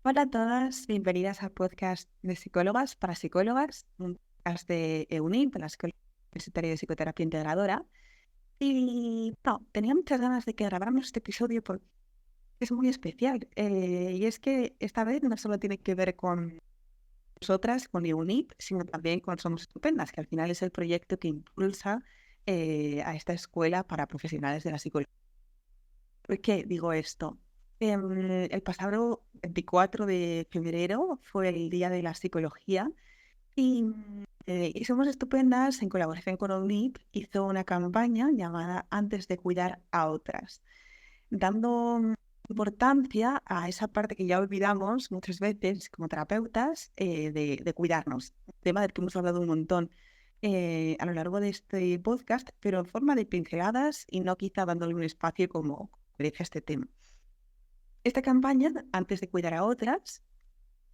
Hola a todas, bienvenidas al podcast de Psicólogas para Psicólogas, un podcast de EUNIP, de la Escuela Universitaria de Psicoterapia Integradora. Y no, tenía muchas ganas de que grabáramos este episodio porque es muy especial. Y es que esta vez no solo tiene que ver con nosotras, con EUNIP, sino también con Somos Estupendas, que al final es el proyecto que impulsa a esta escuela para profesionales de la psicología. ¿Por qué digo esto? El pasado 24 de febrero fue el Día de la Psicología y Somos Estupendas, en colaboración con ONIP, hizo una campaña llamada Antes de cuidar a otras, dando importancia a esa parte que ya olvidamos muchas veces como terapeutas de cuidarnos. Un tema del que hemos hablado un montón a lo largo de este podcast, pero en forma de pinceladas y no quizá dándole un espacio como merece este tema. Esta campaña, Antes de cuidar a otras,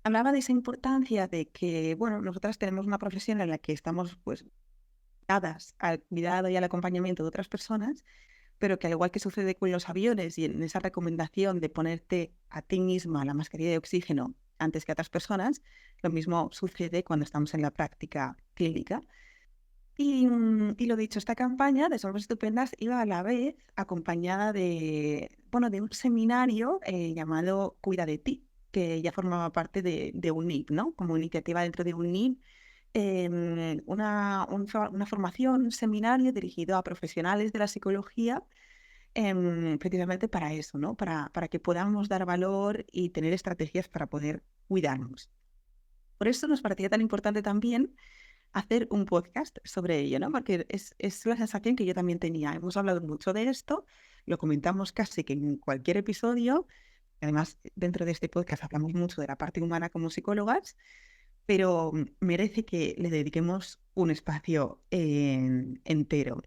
hablaba de esa importancia de que, bueno, nosotras tenemos una profesión en la que estamos, pues, dadas al cuidado y al acompañamiento de otras personas, pero que al igual que sucede con los aviones y en esa recomendación de ponerte a ti misma la mascarilla de oxígeno antes que a otras personas, lo mismo sucede cuando estamos en la práctica clínica. Y lo dicho, esta campaña de Somos Estupendas iba a la vez acompañada de, bueno, de un seminario llamado Cuida de ti, que ya formaba parte de UNIP, ¿no? Como iniciativa dentro de UNIP, una formación, un seminario dirigido a profesionales de la psicología, precisamente para eso, ¿no? Para que podamos dar valor y tener estrategias para poder cuidarnos. Por eso nos parecía tan importante también hacer un podcast sobre ello, ¿no? Porque es la sensación que yo también tenía. Hemos hablado mucho de esto, lo comentamos casi que en cualquier episodio. Además, dentro de este podcast hablamos mucho de la parte humana como psicólogas, pero merece que le dediquemos un espacio entero.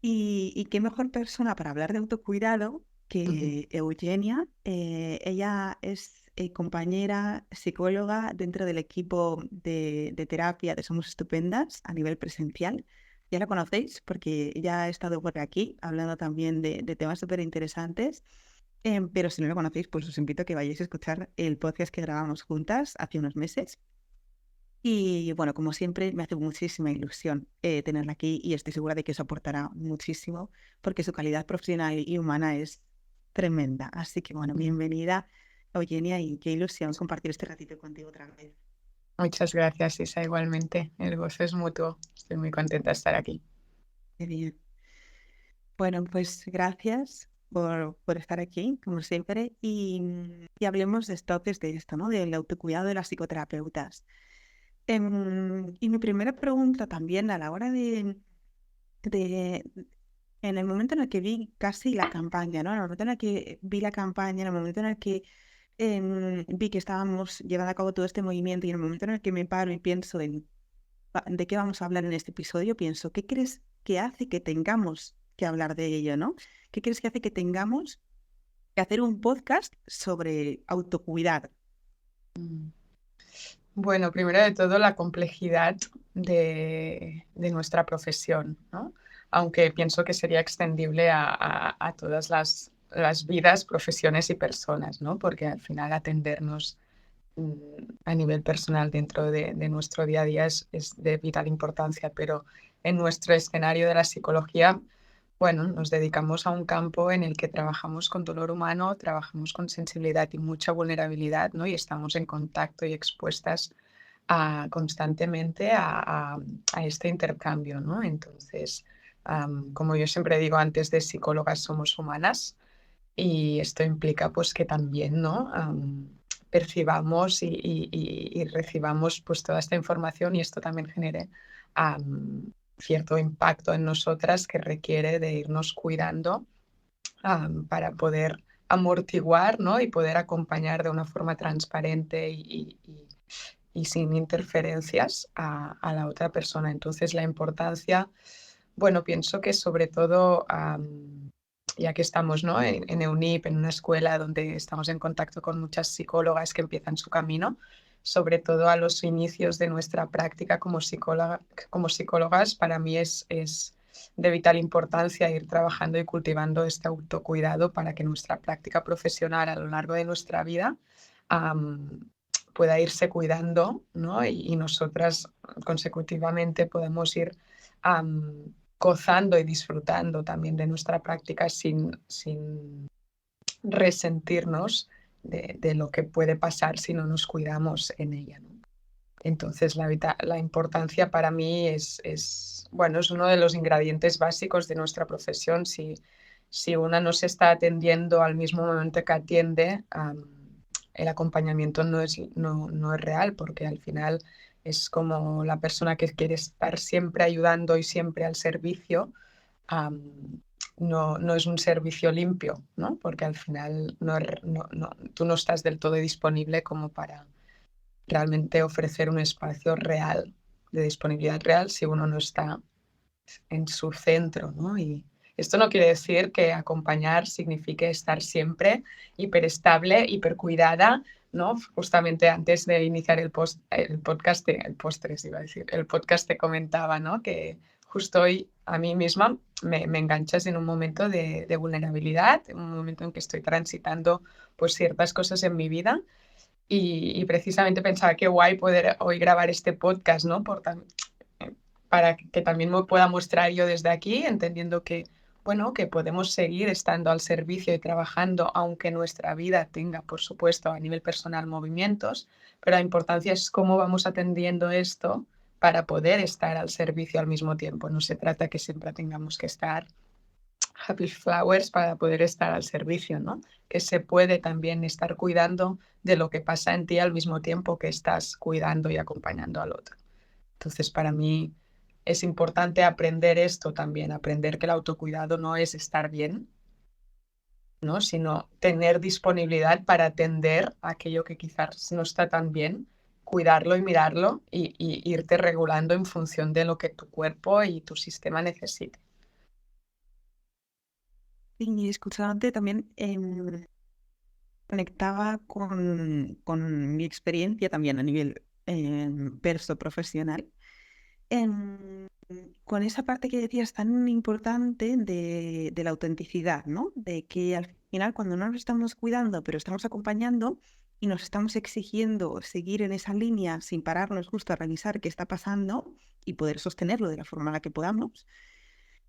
Y qué mejor persona para hablar de autocuidado Ujú. que Eugenia. Ella es compañera psicóloga dentro del equipo de terapia de Somos Estupendas a nivel presencial. Ya la conocéis porque ella ha estado por aquí hablando también de temas súper interesantes. Pero si no la conocéis, pues os invito a que vayáis a escuchar el podcast que grabamos juntas hace unos meses. Y bueno, como siempre, me hace muchísima ilusión tenerla aquí y estoy segura de que eso aportará muchísimo porque su calidad profesional y humana es tremenda. Así que bueno, bienvenida, Eugenia, y qué ilusión compartir este ratito contigo otra vez. Muchas gracias, Isa. Igualmente, el gozo es mutuo. Estoy muy contenta de estar aquí. Qué bien. Bueno, pues gracias por estar aquí, como siempre, y hablemos de esto, de esto, ¿no? Del autocuidado de las psicoterapeutas. Y mi primera pregunta también a la hora de en el momento en el que vi casi la campaña, ¿no? En el momento en el que vi la campaña, en el momento en el que vi que estábamos llevando a cabo todo este movimiento y en el momento en el que me paro y pienso en de qué vamos a hablar en este episodio, pienso, ¿qué crees que hace que tengamos que hablar de ello, ¿no? ¿Qué crees que hace que tengamos que hacer un podcast sobre autocuidado? Mm. Bueno, primero de todo, la complejidad de nuestra profesión, ¿no? Aunque pienso que sería extendible a todas las vidas, profesiones y personas, ¿no? Porque al final atendernos mm, a nivel personal dentro de nuestro día a día es de vital importancia, pero en nuestro escenario de la psicología, bueno, nos dedicamos a un campo en el que trabajamos con dolor humano, trabajamos con sensibilidad y mucha vulnerabilidad, ¿no? Y estamos en contacto y expuestas constantemente a este intercambio, ¿no? Entonces, como yo siempre digo, antes de psicólogas somos humanas y esto implica pues que también, ¿no? Percibamos y recibamos pues toda esta información y esto también genere cierto impacto en nosotras que requiere de irnos cuidando para poder amortiguar, ¿no? Y poder acompañar de una forma transparente y sin interferencias a la otra persona. Entonces, la importancia, bueno, pienso que sobre todo, ya que estamos, ¿no? En EUNIP, en una escuela donde estamos en contacto con muchas psicólogas que empiezan su camino, sobre todo a los inicios de nuestra práctica como psicólogas, para mí es de vital importancia ir trabajando y cultivando este autocuidado para que nuestra práctica profesional a lo largo de nuestra vida pueda irse cuidando, ¿no? Y nosotras consecutivamente podemos ir gozando y disfrutando también de nuestra práctica sin resentirnos de lo que puede pasar si no nos cuidamos en ella, ¿no? Entonces, la importancia para mí bueno, es uno de los ingredientes básicos de nuestra profesión. Si una no se está atendiendo al mismo momento que atiende, el acompañamiento no es real, porque al final es como la persona que quiere estar siempre ayudando y siempre al servicio. No es un servicio limpio, ¿no? Porque al final tú no estás del todo disponible como para realmente ofrecer un espacio real, de disponibilidad real, si uno no está en su centro, ¿no? Y esto no quiere decir que acompañar signifique estar siempre hiperestable, hipercuidada, ¿no? Justamente antes de iniciar el podcast, el podcast te comentaba, ¿no? Que justo hoy a mí misma me enganchas en un momento de vulnerabilidad, en un momento en que estoy transitando pues ciertas cosas en mi vida y precisamente pensaba qué guay poder hoy grabar este podcast, ¿no? Para que también me pueda mostrar yo desde aquí, entendiendo que, bueno, que podemos seguir estando al servicio y trabajando, aunque nuestra vida tenga, por supuesto, a nivel personal movimientos, pero la importancia es cómo vamos atendiendo esto para poder estar al servicio al mismo tiempo. No se trata que siempre tengamos que estar happy flowers para poder estar al servicio, ¿no? Que se puede también estar cuidando de lo que pasa en ti al mismo tiempo que estás cuidando y acompañando al otro. Entonces, para mí es importante aprender esto también, aprender que el autocuidado no es estar bien, ¿no? Sino tener disponibilidad para atender aquello que quizás no está tan bien, cuidarlo y mirarlo y irte regulando en función de lo que tu cuerpo y tu sistema necesite. Y escuchándote también conectaba con mi experiencia también a nivel perso profesional, em, con esa parte que decías tan importante de la autenticidad, ¿no? De que al final cuando no nos estamos cuidando, pero estamos acompañando y nos estamos exigiendo seguir en esa línea sin pararnos justo a revisar qué está pasando y poder sostenerlo de la forma en la que podamos,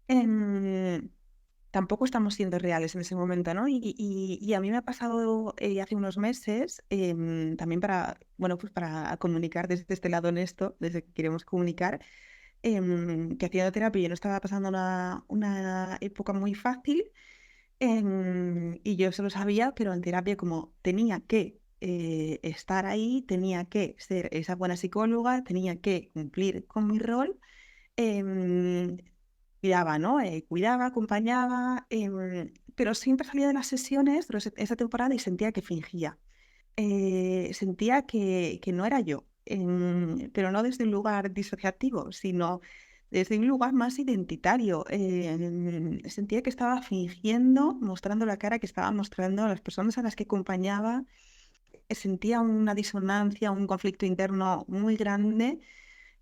em, tampoco estamos siendo reales en ese momento, ¿no? Y a mí me ha pasado hace unos meses, también para, bueno, pues para comunicar desde este lado honesto, desde que queremos comunicar, que haciendo terapia yo no estaba pasando una época muy fácil, y yo eso lo sabía, pero en terapia como tenía que estar ahí, tenía que ser esa buena psicóloga, tenía que cumplir con mi rol. em, Cuidaba, ¿no? Cuidaba, acompañaba, pero siempre salía de las sesiones, esa temporada, y sentía que fingía. Sentía que no era yo, pero no desde un lugar disociativo, sino desde un lugar más identitario. Sentía que estaba fingiendo, mostrando la cara que estaba mostrando a las personas a las que acompañaba. Sentía una disonancia, un conflicto interno muy grande.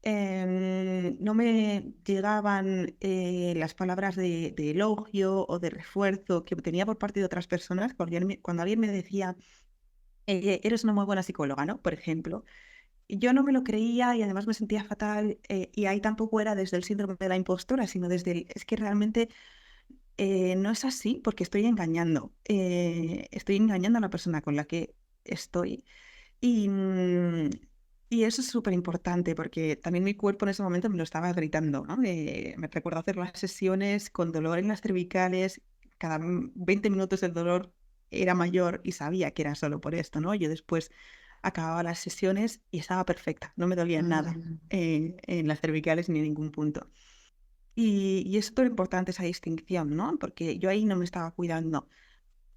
No me llegaban las palabras de elogio o de refuerzo que tenía por parte de otras personas. Cuando alguien me decía, eres una muy buena psicóloga, ¿no? Por ejemplo, y yo no me lo creía y además me sentía fatal, y ahí tampoco era desde el síndrome de la impostora, sino desde es que realmente no es así porque estoy engañando a la persona con la que estoy. Y, y eso es súper importante porque también mi cuerpo en ese momento me lo estaba gritando, ¿no? Me recuerdo hacer las sesiones con dolor en las cervicales, cada 20 minutos el dolor era mayor y sabía que era solo por esto, ¿no? Yo después acababa las sesiones y estaba perfecta, no me dolía nada en las cervicales ni en ningún punto. Y es súper importante esa distinción, ¿no? Porque yo ahí no me estaba cuidando.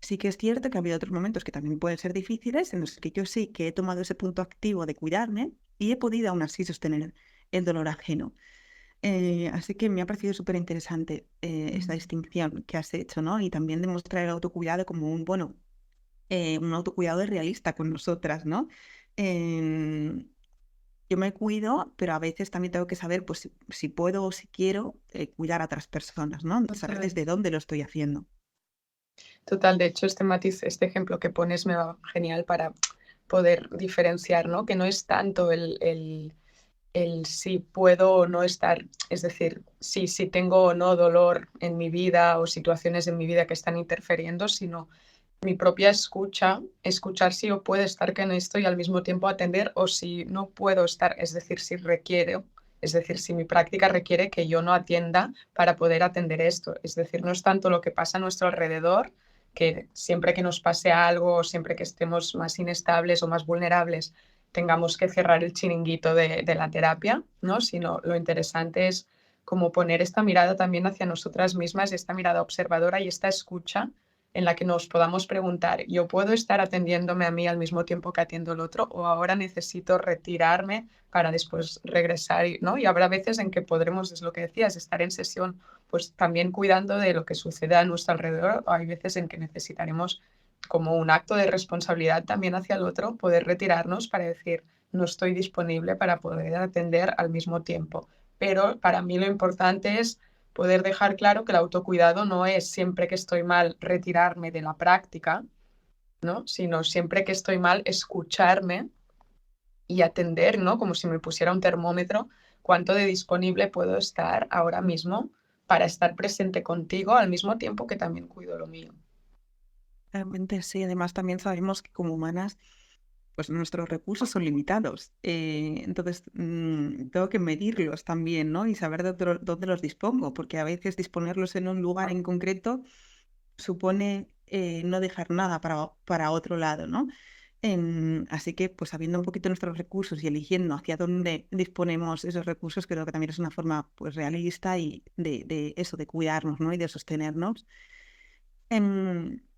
Sí que es cierto que ha habido otros momentos que también pueden ser difíciles, en los que yo sí que he tomado ese punto activo de cuidarme y he podido aún así sostener el dolor ajeno. Así que me ha parecido súper interesante esta distinción que has hecho, ¿no? Y también demostrar el autocuidado como un autocuidado realista con nosotras, ¿no? Em, yo me cuido, pero a veces también tengo que saber, pues, si puedo o si quiero cuidar a otras personas, ¿no? Saber Total. desde dónde lo estoy haciendo. Total, de hecho, este matiz, este ejemplo que pones me va genial poder diferenciar, ¿no? Que no es tanto el si puedo o no estar, es decir, si tengo o no dolor en mi vida o situaciones en mi vida que están interfiriendo, sino mi propia escucha, escuchar si yo puedo estar con esto y al mismo tiempo atender o si no puedo estar, es decir, si requiere, es decir, si mi práctica requiere que yo no atienda para poder atender esto. Es decir, no es tanto lo que pasa a nuestro alrededor, que siempre que nos pase algo o siempre que estemos más inestables o más vulnerables, tengamos que cerrar el chiringuito de la terapia, ¿no? Sino lo interesante es como poner esta mirada también hacia nosotras mismas, esta mirada observadora y esta escucha en la que nos podamos preguntar, ¿yo puedo estar atendiéndome a mí al mismo tiempo que atiendo al otro o ahora necesito retirarme para después regresar? ¿No? Y habrá veces en que podremos, es lo que decías, estar en sesión pues también cuidando de lo que sucede a nuestro alrededor. Hay veces en que necesitaremos como un acto de responsabilidad también hacia el otro, poder retirarnos para decir, no estoy disponible para poder atender al mismo tiempo. Pero para mí lo importante es poder dejar claro que el autocuidado no es siempre que estoy mal retirarme de la práctica, ¿no? Sino siempre que estoy mal escucharme y atender, ¿no? Como si me pusiera un termómetro, cuánto de disponible puedo estar ahora mismo para estar presente contigo al mismo tiempo que también cuido lo mío. Realmente sí, además también sabemos que como humanas, pues nuestros recursos son limitados. Entonces, tengo que medirlos también, ¿no? Y saber dónde los dispongo, porque a veces disponerlos en un lugar en concreto supone no dejar nada para otro lado, ¿no? Así que, pues sabiendo un poquito nuestros recursos y eligiendo hacia dónde disponemos esos recursos, creo que también es una forma, pues, realista y de eso, de cuidarnos, ¿no? Y de sostenernos.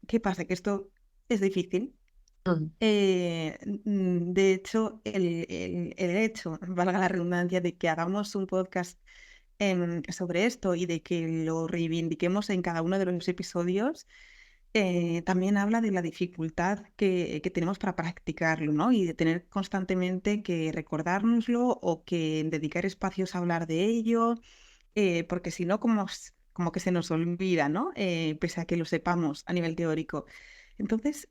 ¿Qué pasa? Que esto es difícil. Mm. De hecho, el hecho, valga la redundancia, de que hagamos un podcast sobre esto y de que lo reivindiquemos en cada uno de los episodios, también habla de la dificultad que tenemos para practicarlo, ¿no? Y de tener constantemente que recordárnoslo o que dedicar espacios a hablar de ello, porque si no, como que se nos olvida, ¿no? Pese a que lo sepamos a nivel teórico. Entonces,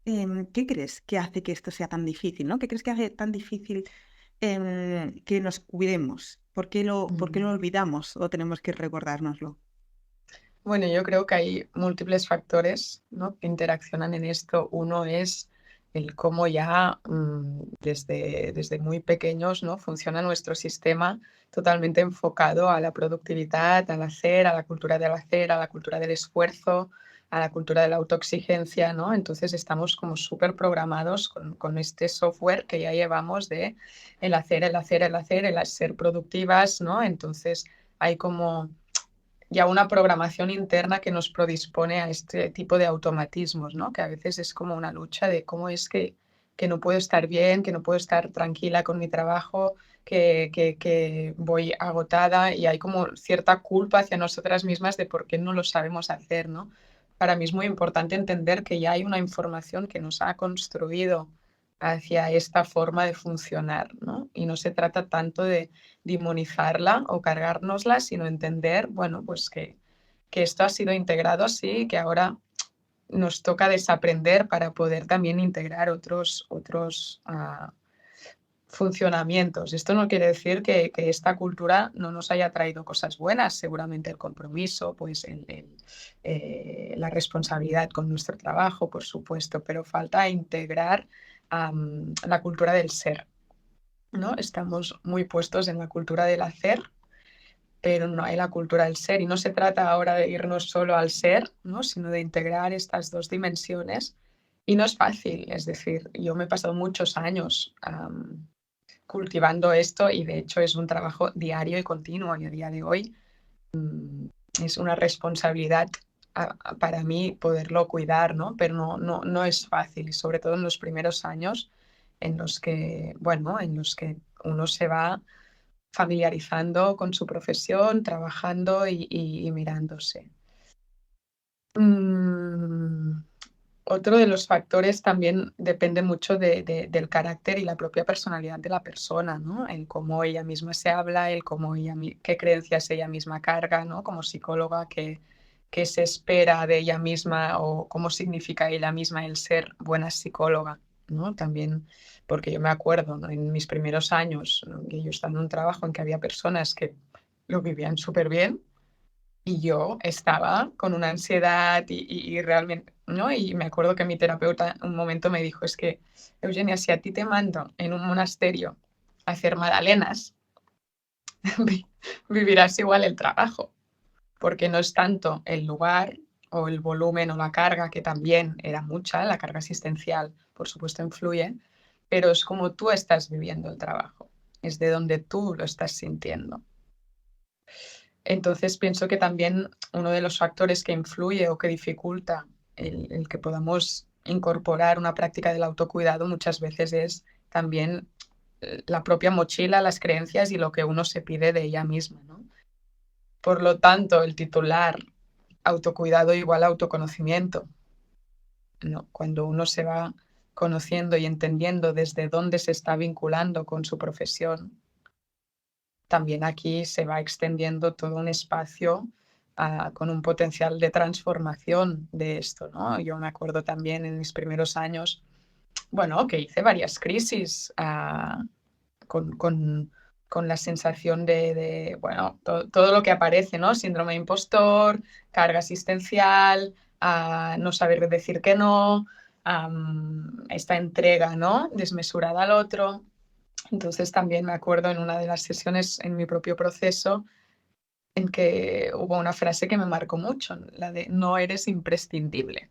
¿qué crees que hace que esto sea tan difícil, ¿no? ¿Qué crees que hace tan difícil que nos cuidemos? ¿Por qué lo olvidamos o tenemos que recordárnoslo? Bueno, yo creo que hay múltiples factores, ¿no? Que interaccionan en esto. Uno es el cómo ya desde muy pequeños, ¿no? Funciona nuestro sistema totalmente enfocado a la productividad, al hacer, a la cultura del hacer, a la cultura del esfuerzo, a la cultura de la autoexigencia, ¿no? Entonces estamos como súper programados con este software que ya llevamos de el hacer, el hacer, el hacer, el ser productivas, ¿no? Entonces hay como ya una programación interna que nos predispone a este tipo de automatismos, ¿no? Que a veces es como una lucha de cómo es que no puedo estar bien, que no puedo estar tranquila con mi trabajo, que voy agotada y hay como cierta culpa hacia nosotras mismas de por qué no lo sabemos hacer, ¿no? Para mí es muy importante entender que ya hay una información que nos ha construido hacia esta forma de funcionar, ¿no? Y no se trata tanto de demonizarla o cargárnosla, sino entender, bueno, pues que esto ha sido integrado así, que ahora nos toca desaprender para poder también integrar otros funcionamientos. Esto no quiere decir que esta cultura no nos haya traído cosas buenas, seguramente el compromiso, pues la responsabilidad con nuestro trabajo, por supuesto, pero falta integrar la cultura del ser, ¿no? Estamos muy puestos en la cultura del hacer, pero no hay la cultura del ser. Y no se trata ahora de irnos solo al ser, ¿no? Sino de integrar estas dos dimensiones. Y no es fácil, es decir, yo me he pasado muchos años cultivando esto y de hecho es un trabajo diario y continuo y a día de hoy es una responsabilidad para mí poderlo cuidar, ¿no? Pero no es fácil y sobre todo en los primeros años en los que, bueno, en los que uno se va familiarizando con su profesión, trabajando y mirándose. Mm, Otro de los factores también depende mucho del carácter y la propia personalidad de la persona, ¿no? El cómo ella misma se habla, el cómo qué creencias ella misma carga, ¿no? Como psicóloga, qué se espera de ella misma o cómo significa ella misma el ser buena psicóloga. ¿no? También, porque yo me acuerdo, ¿no? En mis primeros años, ¿no? Que yo estaba en un trabajo en que había personas que lo vivían súper bien y yo estaba con una ansiedad y realmente, ¿no? Y me acuerdo que mi terapeuta un momento me dijo, es que, Eugenia, si a ti te mando en un monasterio a hacer magdalenas, vivirás igual el trabajo, porque no es tanto el lugar o el volumen o la carga, que también era mucha, la carga asistencial, por supuesto, influye, pero es como tú estás viviendo el trabajo, es de donde tú lo estás sintiendo. Entonces pienso que también uno de los factores que influye o que dificulta el que podamos incorporar una práctica del autocuidado muchas veces es también la propia mochila, las creencias y lo que uno se pide de ella misma, ¿no? Por lo tanto, el titular autocuidado igual a autoconocimiento, ¿no? Cuando uno se va conociendo y entendiendo desde dónde se está vinculando con su profesión, también aquí se va extendiendo todo un espacio con un potencial de transformación de esto, ¿no? Yo me acuerdo también en mis primeros años, bueno, que hice varias crisis con, con- con la sensación bueno, todo lo que aparece, ¿no? Síndrome de impostor, carga asistencial, no saber decir que no, esta entrega, ¿no? Desmesurada al otro. Entonces también me acuerdo en una de las sesiones en mi propio proceso en que hubo una frase que me marcó mucho, la de no eres imprescindible,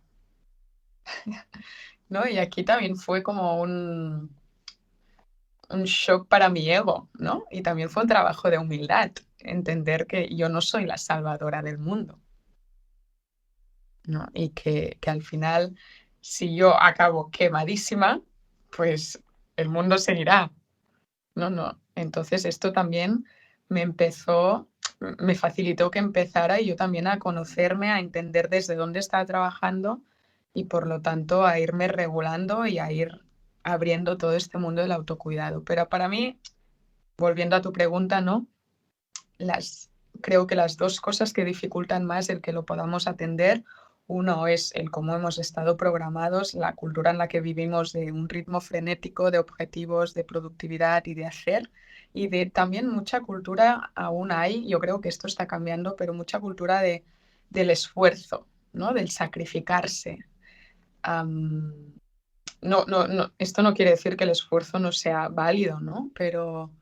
¿no? Y aquí también fue como un shock para mi ego, ¿no? Y también fue un trabajo de humildad, entender que yo no soy la salvadora del mundo, ¿no? Y que al final, si yo acabo quemadísima, pues el mundo seguirá, ¿no? No. Entonces esto también me facilitó que empezara y yo también a conocerme, a entender desde dónde estaba trabajando y por lo tanto a irme regulando y a ir abriendo todo este mundo del autocuidado. Pero para mí, volviendo a tu pregunta, ¿no? Las, creo que las dos cosas que dificultan más el que lo podamos atender, uno es el cómo hemos estado programados, la cultura en la que vivimos de un ritmo frenético de objetivos, de productividad y de hacer, y de también mucha cultura aún hay, yo creo que esto está cambiando, pero mucha cultura del esfuerzo, ¿no? Del sacrificarse. Um, no, esto no quiere decir que el esfuerzo no sea válido, ¿no? Pero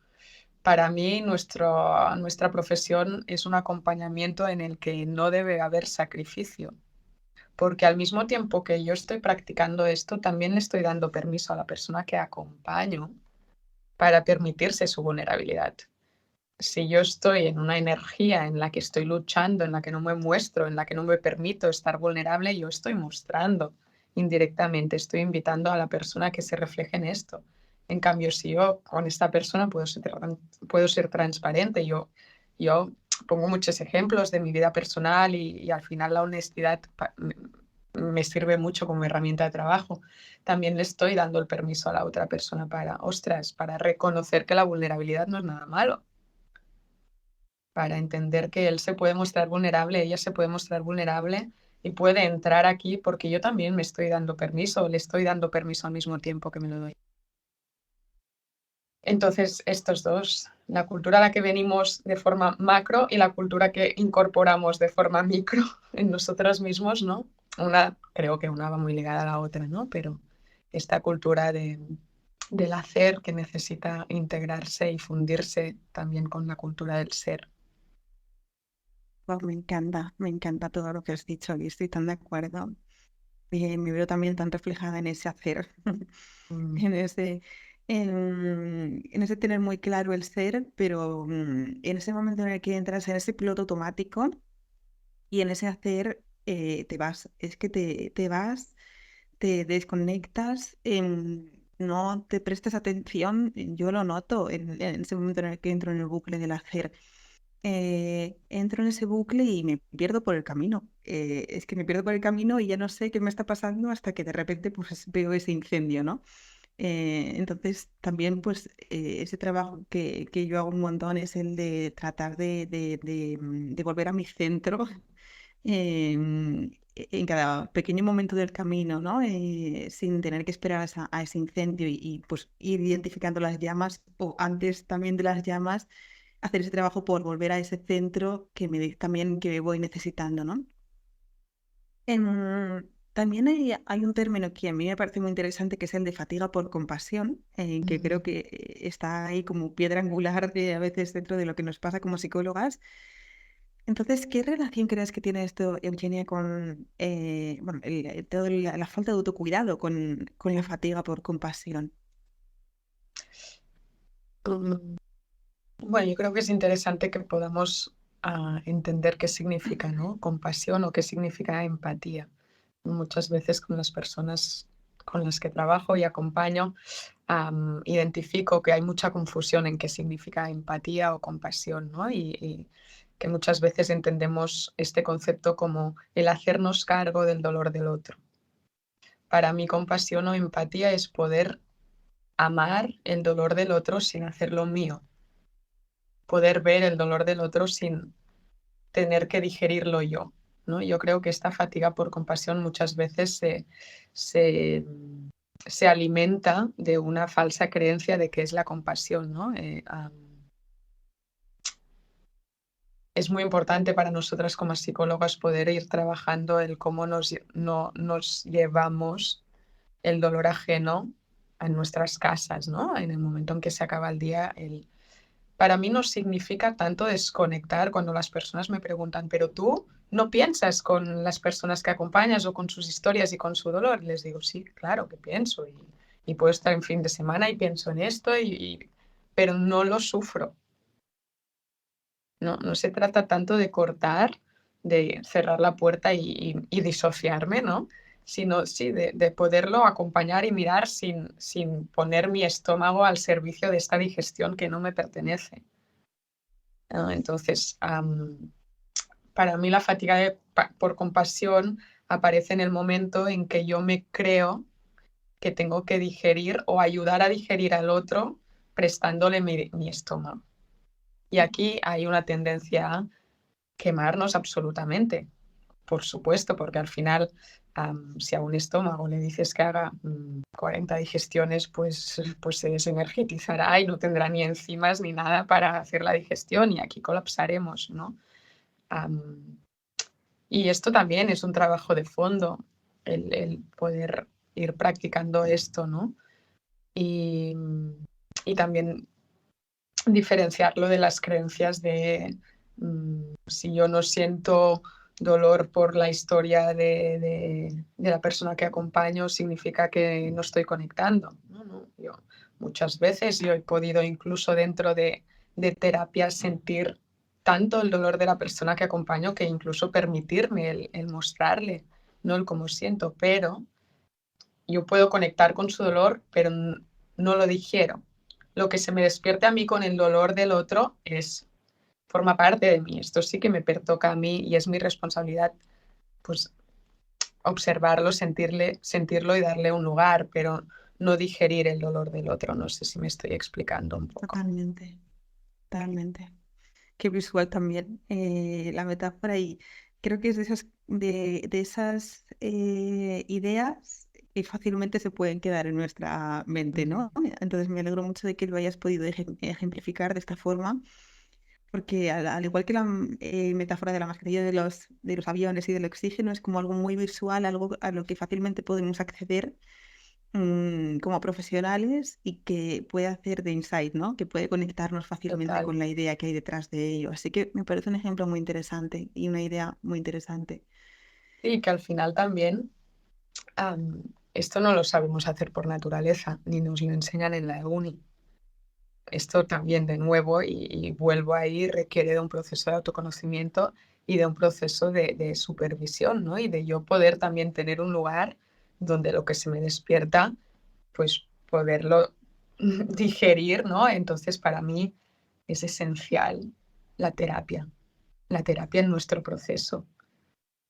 para mí, nuestra profesión es un acompañamiento en el que no debe haber sacrificio, porque al mismo tiempo que yo estoy practicando esto, también le estoy dando permiso a la persona que acompaño para permitirse su vulnerabilidad. Si yo estoy en una energía en la que estoy luchando, en la que no me muestro, en la que no me permito estar vulnerable, yo estoy mostrando indirectamente, estoy invitando a la persona que se refleje en esto. En cambio, si yo con esta persona puedo ser transparente, yo pongo muchos ejemplos de mi vida personal y al final la honestidad me sirve mucho como herramienta de trabajo. También le estoy dando el permiso a la otra persona para, ostras, para reconocer que la vulnerabilidad no es nada malo, para entender que él se puede mostrar vulnerable, ella se puede mostrar vulnerable y puede entrar aquí porque yo también me estoy dando permiso, le estoy dando permiso al mismo tiempo que me lo doy. Entonces, estos dos, la cultura a la que venimos de forma macro y la cultura que incorporamos de forma micro en nosotros mismos, ¿no? Creo que una va muy ligada a la otra, ¿no? Pero esta cultura del hacer que necesita integrarse y fundirse también con la cultura del ser. Wow, me encanta todo lo que has dicho y estoy tan de acuerdo. Me veo también tan reflejada en ese hacer, Mm, en en ese tener muy claro el ser, pero en ese momento en el que entras en ese piloto automático y en ese hacer te vas, es que te vas, te desconectas, no te prestas atención, yo lo noto en ese momento en el que entro en el bucle del hacer. Entro en ese bucle y me pierdo por el camino. Es que me pierdo por el camino y ya no sé qué me está pasando hasta que de repente pues veo ese incendio, ¿no? Entonces también pues ese trabajo que yo hago un montón es el de tratar de volver a mi centro. en cada pequeño momento del camino, ¿no? Sin tener que esperar a ese incendio y, pues ir identificando las llamas o antes también de las llamas, hacer ese trabajo por volver a ese centro también que voy necesitando, ¿no? También hay un término que a mí me parece muy interesante, que es el de fatiga por compasión, que creo que está ahí como piedra angular a veces dentro de lo que nos pasa como psicólogas. Entonces, ¿qué relación crees que tiene esto, Eugenia, con bueno, toda la falta de autocuidado con la fatiga por compasión? Mm, Bueno, yo creo que es interesante que podamos entender qué significa, ¿no? Compasión o qué significa empatía. Muchas veces con las personas con las que trabajo y acompaño, identifico que hay mucha confusión en qué significa empatía o compasión, ¿no? Y que muchas veces entendemos este concepto como el hacernos cargo del dolor del otro. Para mí, compasión o empatía es poder amar el dolor del otro sin hacerlo mío, poder ver el dolor del otro sin tener que digerirlo yo, ¿no? Yo creo que esta fatiga por compasión muchas veces se, se alimenta de una falsa creencia de qué es la compasión, ¿no? Es muy importante para nosotras como psicólogas poder ir trabajando el cómo no, nos llevamos el dolor ajeno en nuestras casas, ¿no? En el momento en que se acaba el día, para mí no significa tanto desconectar cuando las personas me preguntan, pero tú no piensas con las personas que acompañas o con sus historias y con su dolor. Les digo, sí, claro que pienso y puedo estar en fin de semana y pienso en esto, pero no lo sufro. No, no se trata tanto de cortar, de cerrar la puerta y disociarme, ¿no? Sino sí, de poderlo acompañar y mirar sin poner mi estómago al servicio de esta digestión que no me pertenece. Entonces, para mí la fatiga por compasión aparece en el momento en que yo me creo que tengo que digerir o ayudar a digerir al otro prestándole mi estómago. Y aquí hay una tendencia a quemarnos absolutamente, por supuesto, porque al final, si a un estómago le dices que haga 40 digestiones, pues se desenergetizará y no tendrá ni enzimas ni nada para hacer la digestión y aquí colapsaremos, ¿no? Y esto también es un trabajo de fondo, el poder ir practicando esto, ¿no? Y, y también diferenciarlo de las creencias de si yo no siento dolor por la historia de la persona que acompaño, significa que no estoy conectando. No, no. Muchas veces yo he podido incluso dentro de terapia sentir tanto el dolor de la persona que acompaño que incluso permitirme el mostrarle, no el cómo siento, pero yo puedo conectar con su dolor, pero no lo digiero. Lo que se me despierte a mí con el dolor del otro forma parte de mí. Esto sí que me pertoca a mí y es mi responsabilidad, pues, observarlo, sentirlo y darle un lugar, pero no digerir el dolor del otro. No sé si me estoy explicando un poco. Totalmente, totalmente. Qué visual también la metáfora y creo que es de esas ideas que fácilmente se pueden quedar en nuestra mente, ¿no? Entonces me alegro mucho de que lo hayas podido ejemplificar de esta forma, porque al igual que la metáfora de la mascarilla de los aviones y del oxígeno, es como algo muy visual, algo a lo que fácilmente podemos acceder como profesionales y que puede hacer de insight, ¿no? Que puede conectarnos fácilmente Total. con la idea que hay detrás de ello. Así que me parece un ejemplo muy interesante y una idea muy interesante. Y que al final también am, esto no lo sabemos hacer por naturaleza, ni nos lo enseñan en la uni. Esto también, de nuevo, y vuelvo ahí, requiere de un proceso de autoconocimiento y de un proceso de supervisión, ¿no? Y de yo poder también tener un lugar donde lo que se me despierta, pues poderlo digerir, ¿no? Entonces, para mí es esencial la terapia en nuestro proceso,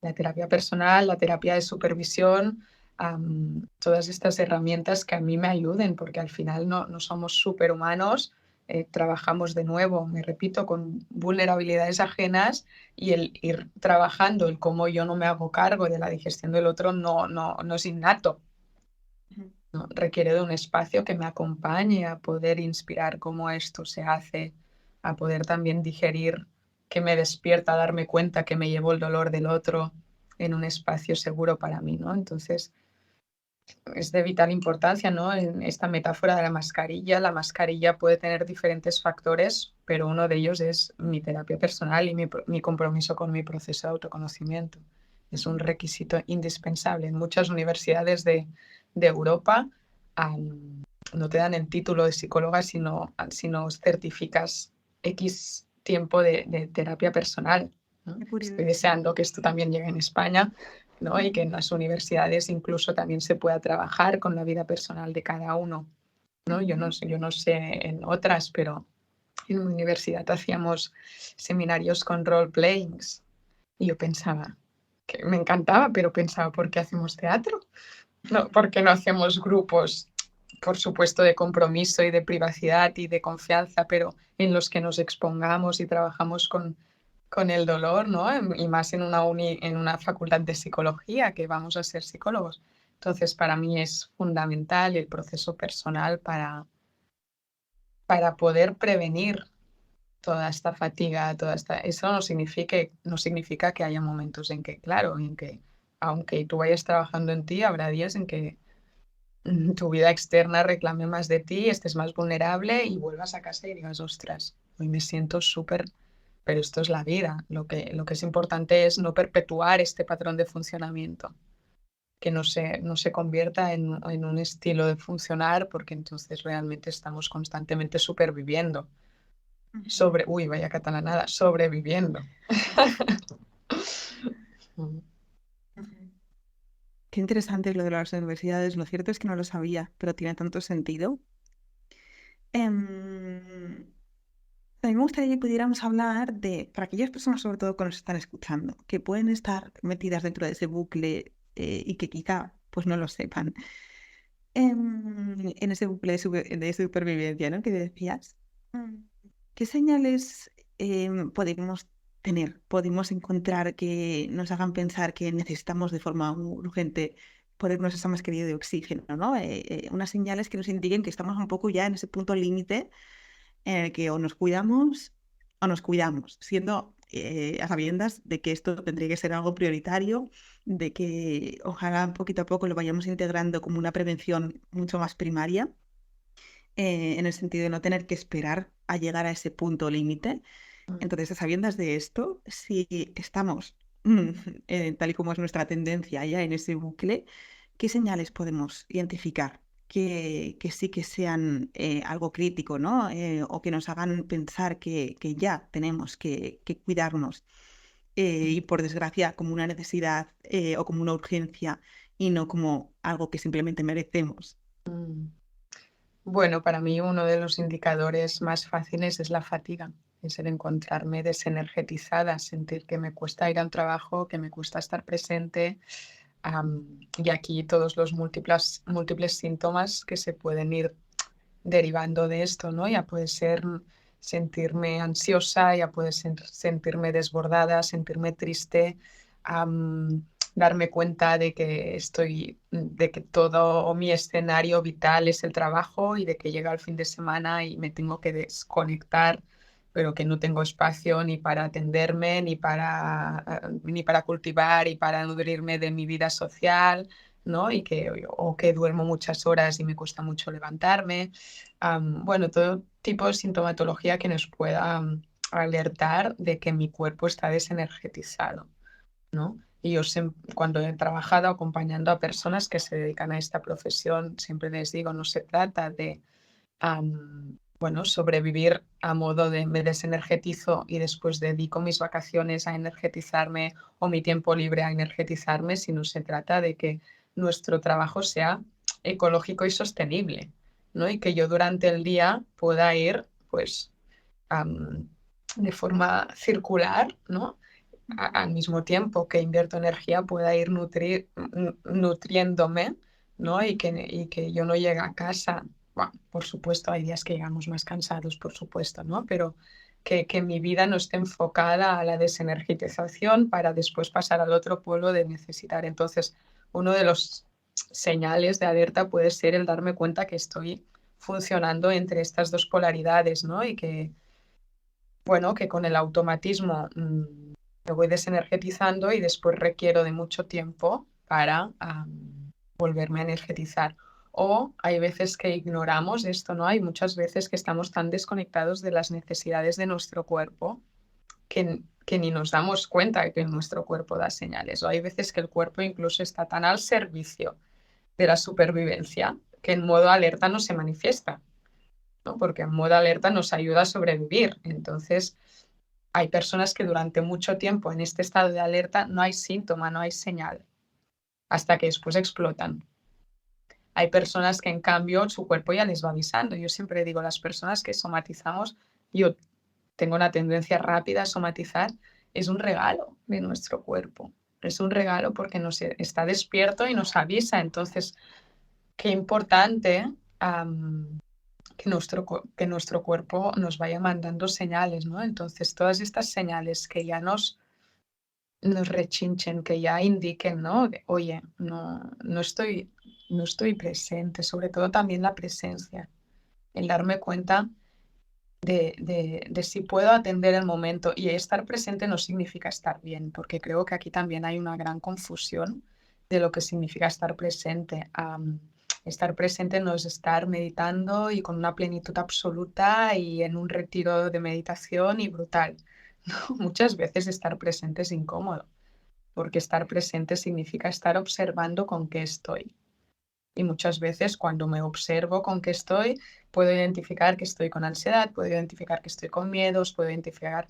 la terapia personal, la terapia de supervisión, todas estas herramientas que a mí me ayuden, porque al final no somos superhumanos trabajamos de nuevo, me repito, con vulnerabilidades ajenas y el ir trabajando, el cómo yo no me hago cargo de la digestión del otro no es innato, ¿no? Requiere de un espacio que me acompañe a poder inspirar cómo esto se hace, a poder también digerir, que me despierta a darme cuenta que me llevo el dolor del otro en un espacio seguro para mí, ¿no? Entonces, es de vital importancia, ¿no? En esta metáfora de la mascarilla puede tener diferentes factores, pero uno de ellos es mi terapia personal y mi compromiso con mi proceso de autoconocimiento. Es un requisito indispensable. En muchas universidades de Europa no te dan el título de psicóloga si no certificas X tiempo de terapia personal, ¿no? Qué Estoy curioso. deseando que esto también llegue en España, ¿no? Y que en las universidades incluso también se pueda trabajar con la vida personal de cada uno, ¿no? Yo no sé en otras, pero en mi universidad hacíamos seminarios con role playings y yo pensaba que me encantaba, pero pensaba, ¿por qué hacemos teatro? No, ¿por qué no hacemos grupos, por supuesto, de compromiso y de privacidad y de confianza, pero en los que nos expongamos y trabajamos con el dolor, ¿no? Y más en en una facultad de psicología, que vamos a ser psicólogos. Entonces, para mí es fundamental el proceso personal para poder prevenir toda esta fatiga, Eso no significa que haya momentos en que, claro, en que aunque tú vayas trabajando en ti, habrá días en que tu vida externa reclame más de ti, estés más vulnerable y vuelvas a casa y digas, ostras, hoy me siento súper, pero esto es la vida. Lo que es importante es no perpetuar este patrón de funcionamiento, que no se convierta en un estilo de funcionar, porque entonces realmente estamos constantemente superviviendo. Uy, vaya catalanada, sobreviviendo. Mm. Qué interesante lo de las universidades. Lo cierto es que no lo sabía, pero tiene tanto sentido. Em, a mí me gustaría que pudiéramos hablar de, para aquellas personas, sobre todo que nos están escuchando, que pueden estar metidas dentro de ese bucle y que quizá pues no lo sepan, en ese bucle de supervivencia, ¿no? Que decías. Mm. ¿Qué señales podemos tener? Podemos encontrar que nos hagan pensar que necesitamos de forma urgente ponernos esa mascarilla de oxígeno, ¿no? Unas señales que nos indiquen que estamos un poco ya en ese punto límite en el que o nos cuidamos, siendo a sabiendas de que esto tendría que ser algo prioritario, de que ojalá poquito a poco lo vayamos integrando como una prevención mucho más primaria, en el sentido de no tener que esperar a llegar a ese punto límite. Entonces, a sabiendas de esto, si estamos tal y como es nuestra tendencia ya en ese bucle, ¿qué señales podemos identificar que sí que sean algo crítico, ¿no? O que nos hagan pensar que ya tenemos que cuidarnos y por desgracia como una necesidad o como una urgencia y no como algo que simplemente merecemos? Mm. Bueno, para mí uno de los indicadores más fáciles es la fatiga, es el encontrarme desenergetizada, sentir que me cuesta ir al trabajo, que me cuesta estar presente, y aquí todos los múltiples síntomas que se pueden ir derivando de esto, ¿no? Ya puede ser sentirme ansiosa, ya puede ser sentirme desbordada, sentirme triste, darme cuenta de que todo mi escenario vital es el trabajo y de que llega el fin de semana y me tengo que desconectar, pero que no tengo espacio ni para atenderme, ni para cultivar y para nutrirme de mi vida social, ¿no? O que duermo muchas horas y me cuesta mucho levantarme. Bueno, todo tipo de sintomatología que nos pueda alertar de que mi cuerpo está desenergetizado, ¿no? Y cuando he trabajado acompañando a personas que se dedican a esta profesión, siempre les digo, no se trata de, bueno, sobrevivir a modo de me desenergetizo y después dedico mis vacaciones a energetizarme o mi tiempo libre a energetizarme, sino se trata de que nuestro trabajo sea ecológico y sostenible, ¿no? Y que yo durante el día pueda ir, pues, de forma circular, ¿no? Al mismo tiempo que invierto energía pueda ir nutriéndome, ¿no? Y que yo no llegue a casa bueno, por supuesto, hay días que llegamos más cansados, por supuesto, ¿no? Pero que mi vida no esté enfocada a la desenergetización para después pasar al otro polo de necesitar. Entonces, uno de los señales de alerta puede ser el darme cuenta que estoy funcionando entre estas dos polaridades, ¿no? Y que, bueno, que con el automatismo me voy desenergetizando y después requiero de mucho tiempo para volverme a energetizar. O hay veces que ignoramos esto, ¿no? Hay muchas veces que estamos tan desconectados de las necesidades de nuestro cuerpo que ni nos damos cuenta de que nuestro cuerpo da señales. O hay veces que el cuerpo incluso está tan al servicio de la supervivencia que en modo alerta no se manifiesta, ¿no? Porque en modo alerta nos ayuda a sobrevivir. Entonces, hay personas que durante mucho tiempo en este estado de alerta no hay síntoma, no hay señal, hasta que después explotan. Hay personas que en cambio su cuerpo ya les va avisando. Yo siempre digo, las personas que somatizamos, yo tengo una tendencia rápida a somatizar, es un regalo de nuestro cuerpo. Es un regalo porque nos está despierto y nos avisa. Entonces, qué importante que nuestro cuerpo nos vaya mandando señales, ¿no? Entonces, todas estas señales que ya nos rechinchen, que ya indiquen, ¿no? Oye, no estoy presente, sobre todo también la presencia, el darme cuenta de si puedo atender el momento. Y estar presente no significa estar bien, porque creo que aquí también hay una gran confusión de lo que significa estar presente. Estar presente no es estar meditando y con una plenitud absoluta y en un retiro de meditación y brutal. No, muchas veces estar presente es incómodo, porque estar presente significa estar observando con qué estoy. Y muchas veces cuando me observo con qué estoy, puedo identificar que estoy con ansiedad, puedo identificar que estoy con miedos, puedo identificar.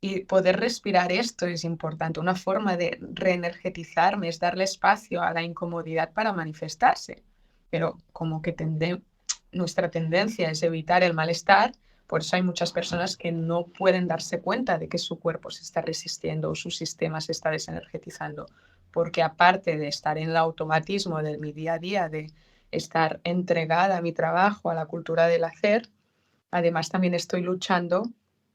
Y poder respirar esto es importante. Una forma de reenergetizarme es darle espacio a la incomodidad para manifestarse. Pero como que nuestra tendencia es evitar el malestar, por eso hay muchas personas que no pueden darse cuenta de que su cuerpo se está resistiendo o su sistema se está desenergetizando. Porque aparte de estar en el automatismo de mi día a día, de estar entregada a mi trabajo, a la cultura del hacer, además también estoy luchando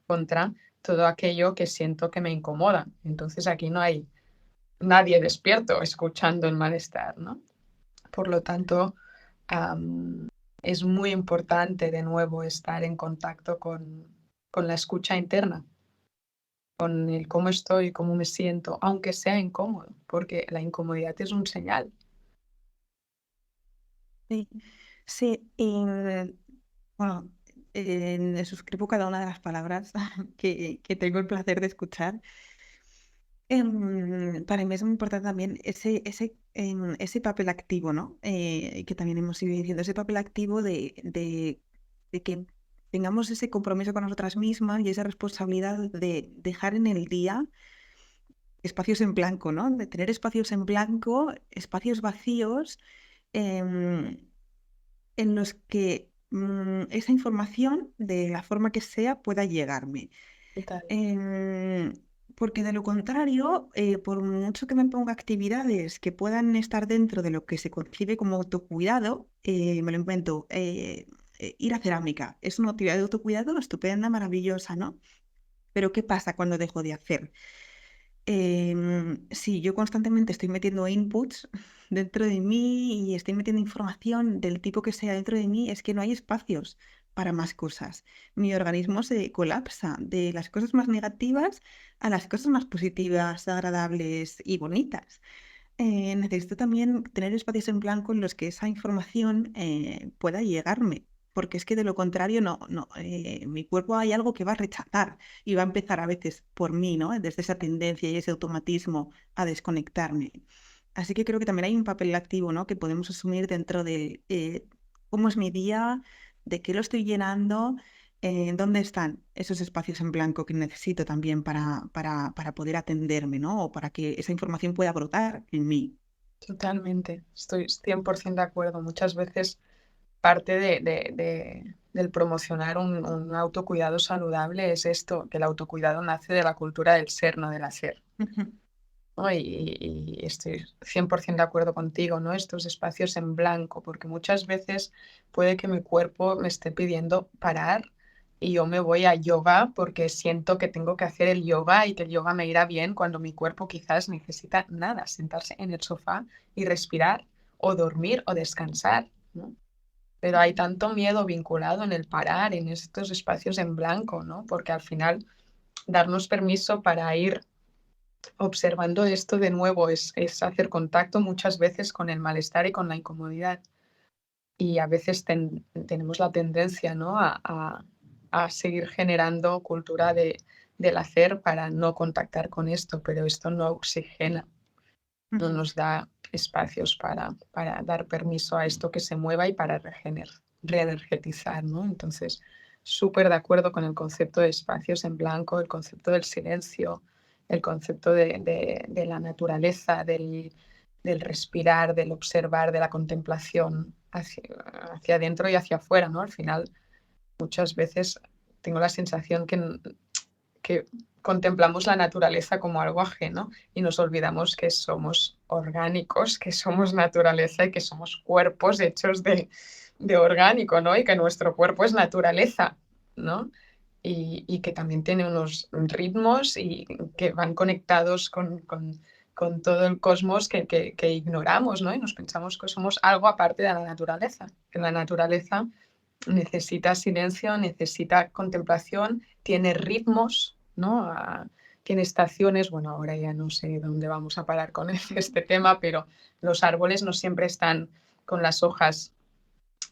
contra todo aquello que siento que me incomoda. Entonces aquí no hay nadie despierto escuchando el malestar, ¿no? Por lo tanto, es muy importante de nuevo estar en contacto con la escucha interna, con el cómo estoy, cómo me siento, aunque sea incómodo, porque la incomodidad es un señal. Sí, sí, y, bueno, suscribo cada una de las palabras que tengo el placer de escuchar. Para mí es muy importante también ese papel activo, ¿no? Que también hemos ido diciendo, ese papel activo de que tengamos ese compromiso con nosotras mismas y esa responsabilidad de dejar en el día espacios en blanco, ¿no? De tener espacios en blanco, espacios vacíos, em, en los que esa información, de la forma que sea, pueda llegarme. Total. Em, Porque de lo contrario, por mucho que me ponga actividades que puedan estar dentro de lo que se concibe como autocuidado, me lo invento, ir a cerámica. Es una actividad de autocuidado estupenda, maravillosa, ¿no? Pero ¿qué pasa cuando dejo de hacer? Si yo constantemente estoy metiendo inputs dentro de mí y estoy metiendo información del tipo que sea dentro de mí, es que no hay espacios para más cosas. Mi organismo se colapsa de las cosas más negativas a las cosas más positivas, agradables y bonitas. Necesito también tener espacios en blanco en los que esa información pueda llegarme, porque es que de lo contrario mi cuerpo hay algo que va a rechazar y va a empezar a veces por mí, ¿no? Desde esa tendencia y ese automatismo a desconectarme. Así que creo que también hay un papel activo, ¿no? Que podemos asumir dentro de cómo es mi día, de qué lo estoy llenando, dónde están esos espacios en blanco que necesito también para poder atenderme, ¿no? O para que esa información pueda brotar en mí. Totalmente, estoy 100% de acuerdo. Muchas veces parte del promocionar un autocuidado saludable es esto, que el autocuidado nace de la cultura del ser, no del hacer. ¿no? Y estoy 100% de acuerdo contigo, ¿no? Estos espacios en blanco, porque muchas veces puede que mi cuerpo me esté pidiendo parar y yo me voy a yoga porque siento que tengo que hacer el yoga y que el yoga me irá bien cuando mi cuerpo quizás necesita nada, sentarse en el sofá y respirar o dormir o descansar, ¿no? Pero hay tanto miedo vinculado en el parar, en estos espacios en blanco, ¿no? Porque al final darnos permiso para ir observando esto de nuevo es hacer contacto muchas veces con el malestar y con la incomodidad. Y a veces tenemos la tendencia, ¿no? A seguir generando cultura del hacer para no contactar con esto, pero esto no oxigena, no Ujú. nos da espacios para dar permiso a esto que se mueva y para reenergetizar, ¿no? Entonces, súper de acuerdo con el concepto de espacios en blanco, el concepto del silencio, el concepto de la naturaleza, del respirar, del observar, de la contemplación hacia adentro y hacia afuera, ¿no? Al final, muchas veces tengo la sensación que contemplamos la naturaleza como algo ajeno y nos olvidamos que somos orgánicos, que somos naturaleza y que somos cuerpos hechos de orgánico, ¿no? Y que nuestro cuerpo es naturaleza, ¿no? Y que también tiene unos ritmos y que van conectados con todo el cosmos que ignoramos, ¿no? Y nos pensamos que somos algo aparte de la naturaleza. Que la naturaleza necesita silencio, necesita contemplación, tiene ritmos, ¿no? Tiene estaciones, bueno, ahora ya no sé dónde vamos a parar con este tema, pero los árboles no siempre están con las hojas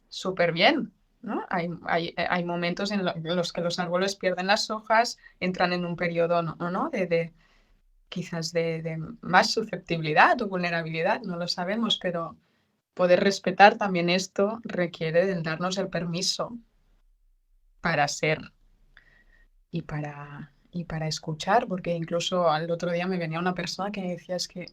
súper bien, ¿no? Hay momentos en los que los árboles pierden las hojas, entran en un periodo, ¿no? De quizás de más susceptibilidad o vulnerabilidad, no lo sabemos, pero poder respetar también esto requiere de darnos el permiso para ser y para escuchar, porque incluso al otro día me venía una persona que me decía, es que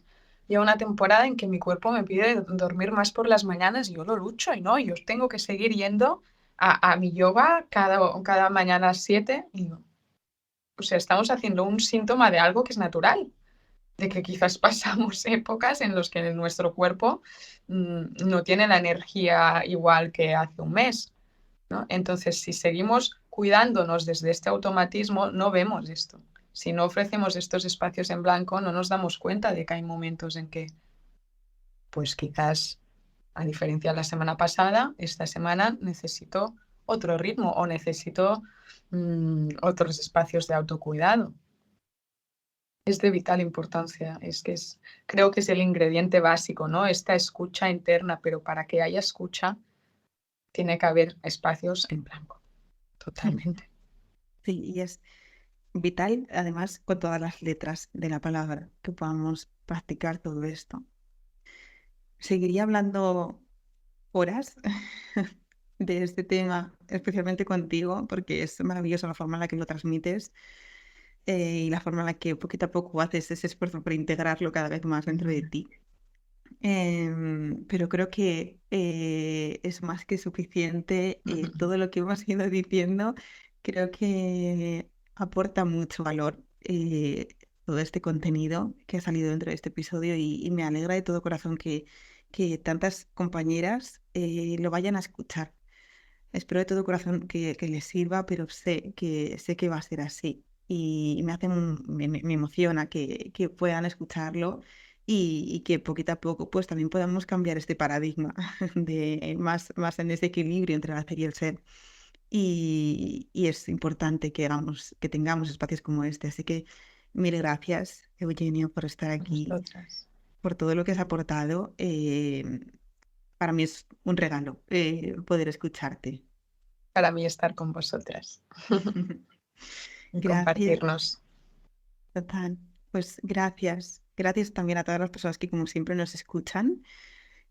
lleva una temporada en que mi cuerpo me pide dormir más por las mañanas y yo lo lucho y no, yo tengo que seguir yendo a mi yoga cada mañana a las 7 y digo, o sea, estamos haciendo un síntoma de algo que es natural, de que quizás pasamos épocas en las que nuestro cuerpo no tiene la energía igual que hace un mes, ¿no? Entonces, si seguimos cuidándonos desde este automatismo, no vemos esto. Si no ofrecemos estos espacios en blanco, no nos damos cuenta de que hay momentos en que, pues quizás, a diferencia de la semana pasada, esta semana necesito otro ritmo o necesito otros espacios de autocuidado. Es de vital importancia, creo que es el ingrediente básico, ¿no? Esta escucha interna, pero para que haya escucha, tiene que haber espacios en blanco, totalmente. Sí, y es vital, además, con todas las letras de la palabra, que podamos practicar todo esto. Seguiría hablando horas de este tema, especialmente contigo, porque es maravillosa la forma en la que lo transmites y la forma en la que poquito a poco haces ese esfuerzo por integrarlo cada vez más dentro de ti. Pero creo que es más que suficiente todo lo que hemos ido diciendo. Creo que aporta mucho valor todo este contenido que ha salido dentro de este episodio y me alegra de todo corazón que tantas compañeras lo vayan a escuchar. Espero de todo corazón que les sirva, pero sé que va a ser así. Y me emociona que puedan escucharlo y que poquito a poco pues también podamos cambiar este paradigma de más en ese equilibrio entre el hacer y el ser. Y es importante que tengamos espacios como este. Así que mil gracias, Eugenio, por estar aquí, Nosotras. por todo lo que has aportado. Para mí es un regalo poder escucharte. Para mí estar con vosotras y Gracias, compartirnos. total. Pues gracias. Gracias también a todas las personas que como siempre nos escuchan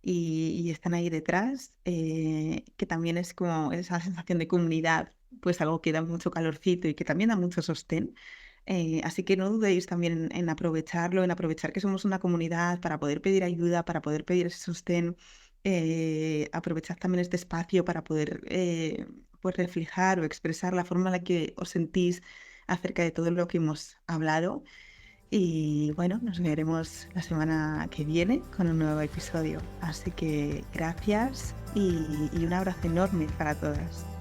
y están ahí detrás, que también es como esa sensación de comunidad, pues algo que da mucho calorcito y que también da mucho sostén. Así que no dudéis también en aprovecharlo, en aprovechar que somos una comunidad para poder pedir ayuda, para poder pedir ese sostén. Aprovechad también este espacio para poder pues reflejar o expresar la forma en la que os sentís acerca de todo lo que hemos hablado. Y bueno, nos veremos la semana que viene con un nuevo episodio. Así que gracias y un abrazo enorme para todas.